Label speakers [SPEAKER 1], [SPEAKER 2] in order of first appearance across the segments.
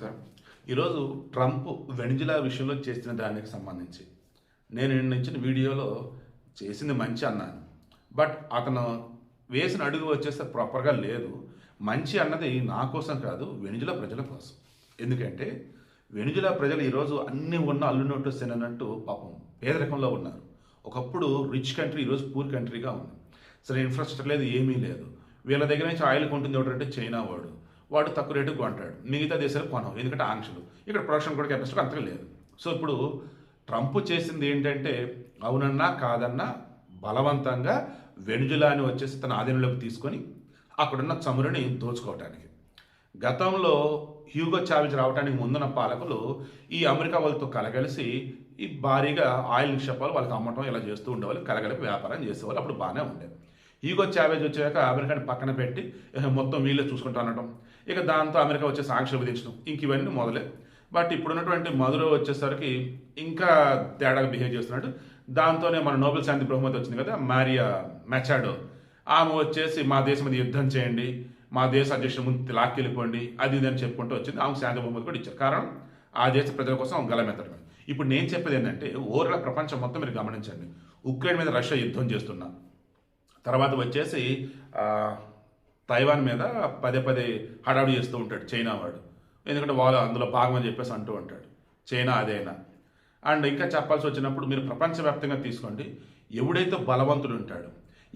[SPEAKER 1] నమస్కారం. ఈరోజు Trump Venezuela విషయంలో చేసిన దానికి సంబంధించి నేను నిన్న ఇచ్చిన వీడియోలో చేసింది మంచి అన్నాను. బట్ అతను వేసిన అడుగు వచ్చేస్తే ప్రాపర్గా లేదు. మంచి అన్నది నా కోసం కాదు, వెనిజులా ప్రజల కోసం. ఎందుకంటే వెనిజులా ప్రజలు ఈరోజు అన్ని ఉన్న అల్లు నోట్లు తిననట్టు పాపం పేదరికంలో ఉన్నారు. ఒకప్పుడు రిచ్ కంట్రీ, ఈరోజు పూర్ కంట్రీగా ఉంది. సరే ఇన్ఫ్రాస్ట్రక్చర్ లేదు, ఏమీ లేదు. వీళ్ళ దగ్గర నుంచి ఆయిల్ కొంటుంది ఎవడంటే చైనా వాడు తక్కువ రేటుకు కొంటాడు. మిగతా దేశాలు కొనవు, ఎందుకంటే ఆంక్షలు. ఇక్కడ ప్రొడక్షన్ కూడా కెపాసిటీ అంతగా లేదు. సో ఇప్పుడు ట్రంప్ చేసింది ఏంటంటే అవునన్నా కాదన్నా బలవంతంగా వెనిజులాని వచ్చేసి తన ఆధీనంలోకి తీసుకొని అక్కడున్న చమురుని దోచుకోవటానికి. గతంలో హ్యూగో చావెజ్ రావడానికి ముందున్న పాలకులు ఈ అమెరికా వాళ్ళతో కలగలిసి ఈ భారీగా ఆయిల్ నిక్షేపాలు వాళ్ళకి అమ్మటం ఇలా చేస్తూ ఉండేవాళ్ళు, కలగలిపి వ్యాపారం చేసేవాళ్ళు. అప్పుడు బాగానే ఉండేది. హ్యూగో చావెజ్ వచ్చాక అమెరికాని పక్కన పెట్టి మొత్తం వీళ్ళే చూసుకుంటూ అనడం, ఇక దాంతో అమెరికా వచ్చేసి ఆంక్షలు విధించడం, ఇంక ఇవన్నీ మొదలే. బట్ ఇప్పుడున్నటువంటి మధురో వచ్చేసరికి ఇంకా తేడాగా బిహేవ్ చేస్తున్నాడు. దాంతోనే మన నోబెల్ శాంతి బహుమతి వచ్చింది కదా, మారియా మెచాడో. ఆమె వచ్చేసి మా దేశం మీద యుద్ధం చేయండి, మా దేశ అధ్యక్షుడు ముందు లాక్కెళ్ళిపోండి, అది ఇది అని చెప్పుకుంటూ వచ్చింది. ఆమె శాంతి బహుమతి కూడా ఇచ్చారు. కారణం ఆ దేశ ప్రజల కోసం గలమెత్తడమే. ఇప్పుడు నేను చెప్పేది ఏంటంటే ఓవరాల్ ప్రపంచం మొత్తం మీరు గమనించండి. ఉక్రెయిన్ మీద రష్యా యుద్ధం చేస్తున్నా, తర్వాత వచ్చేసి తైవాన్ మీద పదే పదే హడావుడి చేస్తూ ఉంటాడు చైనా వాడు. ఎందుకంటే వాళ్ళు అందులో భాగం అని చెప్పేసి అంటూ ఉంటాడు. చైనా అదేనా. అండ్ ఇంకా చెప్పాల్సి వచ్చినప్పుడు మీరు ప్రపంచవ్యాప్తంగా తీసుకోండి. ఎవడైతే బలవంతుడు ఉంటాడో,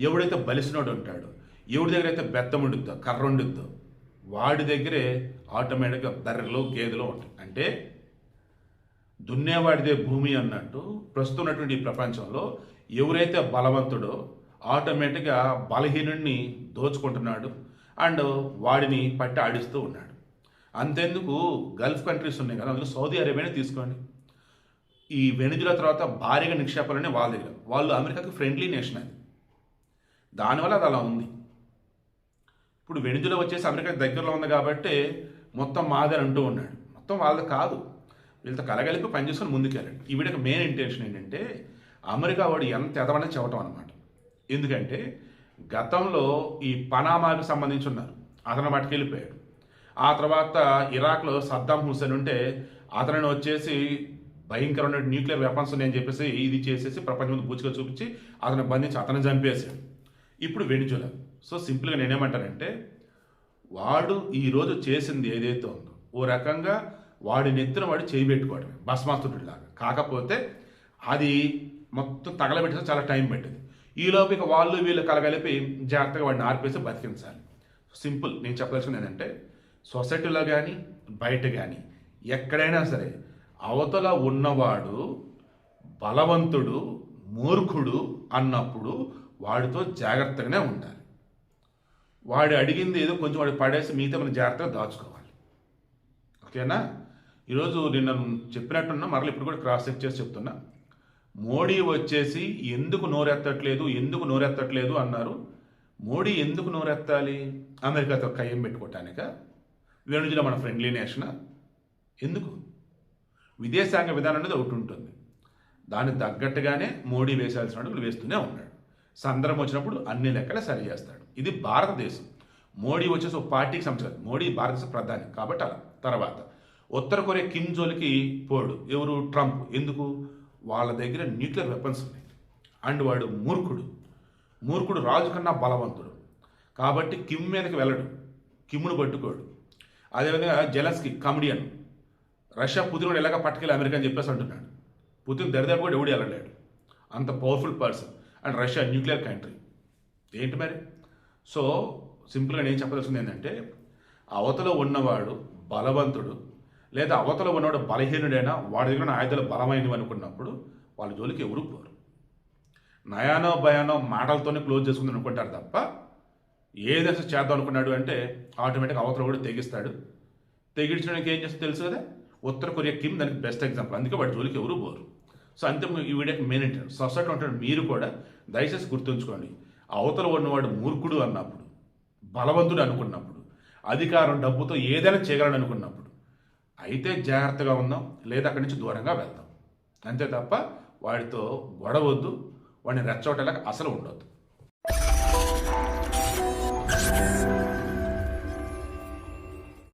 [SPEAKER 1] ఎవడైతే బలిసినోడు ఉంటాడో, ఎవడి దగ్గర అయితే బెత్తం ఉండిద్దో, కర్ర ఉండిద్దో, వాడి దగ్గరే ఆటోమేటిక్గా బర్రెలు గేదెలు ఉంటాయి. అంటే దున్నేవాడిదే భూమి అన్నట్టు ప్రస్తుతం ఉన్నటువంటి ఈ ప్రపంచంలో ఎవరైతే బలవంతుడో ఆటోమేటిక్గా బలహీనుడిని దోచుకుంటున్నాడు అండ్ వాడిని పట్టి ఆడిస్తూ ఉన్నాడు. అంతెందుకు గల్ఫ్ కంట్రీస్ ఉన్నాయి కదా, అందులో సౌదీ అరేబియాని తీసుకోండి. ఈ వెనిజులా తర్వాత భారీగా నిక్షేపాలనే వాళ్ళ దగ్గర. వాళ్ళు అమెరికాకి ఫ్రెండ్లీ నేషన్ అది, దానివల్ల అది అలా ఉంది. ఇప్పుడు వెనిజులా వచ్చేసి అమెరికా దగ్గరలో ఉంది కాబట్టి మొత్తం మాదని అంటూ ఉన్నాడు. మొత్తం వాళ్ళది కాదు, వీళ్ళతో కలగలిపి పనిచేసుకొని ముందుకెళ్ళండి. ఈ వీడికి మెయిన్ ఇంటెన్షన్ ఏంటంటే అమెరికా వాడు ఎంత ఎదవని చెప్పటం అనమాట. ఎందుకంటే గతంలో ఈ పనామాకి సంబంధించి ఉన్నారు, అతను పట్టుకెళ్ళిపోయాడు. ఆ తర్వాత ఇరాక్లో సద్దాం హుస్సేన్ ఉంటే అతనిని వచ్చేసి భయంకరమైన న్యూక్లియర్ వెపన్స్ ఉన్నాయని చెప్పేసి ఇది చేసేసి ప్రపంచం ముందు పూచిగా చూపించి అతను బంధించి అతను చంపేశాడు. ఇప్పుడు వెనిజులా. సో సింపుల్గా నేనేమంటానంటే వాడు ఈరోజు చేసింది ఏదైతే ఉందో ఓ రకంగా వాడి నెత్తిన వాడు చేయి పెట్టుకోవడమే భస్మాస్తుడిలాగా. కాకపోతే అది మొత్తం తగలబెట్టేసి చాలా టైం పెట్టింది. ఈలోపు ఇక వాళ్ళు వీళ్ళు కలగలిపి జాగ్రత్తగా వాడిని ఆర్పేసి బతికించాలి. సింపుల్. నేను చెప్పదలుచుకుంది ఏంటంటే సొసైటీలో కానీ బయట కానీ ఎక్కడైనా సరే అవతల ఉన్నవాడు బలవంతుడు మూర్ఖుడు అన్నప్పుడు వాడితో జాగ్రత్తగానే ఉండాలి. వాడు అడిగింది ఏదో కొంచెం వాడు పడేసి మిగతా మనం జాగ్రత్తగా దాచుకోవాలి. ఓకేనా? ఈరోజు నిన్న చెప్పినట్టున్నా, మరలా ఇప్పుడు కూడా క్రాస్ చెక్ చేసి చెప్తున్నా. మోడీ వచ్చేసి ఎందుకు నోరెత్తట్లేదు అన్నారు. మోడీ ఎందుకు నోరెత్తాలి? అమెరికాతో కయ్యం పెట్టుకోవటానిక? వెనుజులా మన ఫ్రెండ్లీ నేషనా? ఎందుకు? విదేశాంగ విధానం అనేది ఒకటి ఉంటుంది, దానికి తగ్గట్టుగానే మోడీ వేసాల్సిన అడుగులు వేస్తూనే ఉన్నాడు. సందర్భం వచ్చినప్పుడు అన్ని లెక్కలు సరి చేస్తాడు. ఇది భారతదేశం. మోడీ వచ్చేసి ఒక పార్టీకి సంబంధించి, మోడీ భారతదేశ ప్రధాని కాబట్టి అలా. తర్వాత ఉత్తర కొరియా కిమ్ జోలికి పోడు ఎవరు? ట్రంప్. ఎందుకు? వాళ్ళ దగ్గర న్యూక్లియర్ వెపన్స్ ఉన్నాయి అండ్ వాడు మూర్ఖుడు రాజు కన్నా బలవంతుడు కాబట్టి కిమ్ మీదకి వెళ్ళడు, కిమ్ను పట్టుకోడు. అదేవిధంగా జెలెన్స్కీ కమెడియన్, రష్యా పుతిన్ కూడా ఎలాగ పట్టుకెళ్ళి అమెరికా అని చెప్పేసి అంటున్నాడు. పుతిన్ దరిదాపు కూడా ఎవడు వెళ్ళలేడు, అంత powerful person. And Russia nuclear country ఏంటి మరి? సో సింపుల్గా నేను చెప్పదలసింది ఏంటంటే అవతల ఉన్నవాడు బలవంతుడు లేదా అవతల ఉన్నవాడు బలహీనుడైనా వాడి దగ్గర ఆయుధాలు బలమైనవి అనుకున్నప్పుడు వాళ్ళ జోలికి ఎవరు పోరు. నయానో భయానో మాటలతోనే క్లోజ్ చేసుకుందని అనుకుంటారు తప్ప ఏదైనా చేద్దాం అనుకున్నాడు అంటే ఆటోమేటిక్గా అవతల కూడా తెగిస్తాడు. తెగించడానికి ఏం చేస్తే తెలుసు కదా, ఉత్తర కొరియా కిమ్ దానికి బెస్ట్ ఎగ్జాంపుల్. అందుకే వాడి జోలికి ఎవరు పోరు. సో అంతే ఈ వీడియోకి మెయిన్ ఏంటంటే సొసైటీ ఉంటాడు. మీరు కూడా దయచేసి గుర్తుంచుకోండి, అవతల ఉన్నవాడు మూర్ఖుడు అన్నప్పుడు, బలవంతుడు అనుకున్నప్పుడు, అధికారం డబ్బుతో ఏదైనా చేయగలను అనుకున్నప్పుడు అయితే జాగ్రత్తగా ఉందాం, లేదా అక్కడి నుంచి దూరంగా వెళ్దాం. అంతే తప్ప వాడితో గొడవద్దు, వాడిని రెచ్చగొట్టేలాగా అసలు ఉండొద్దు.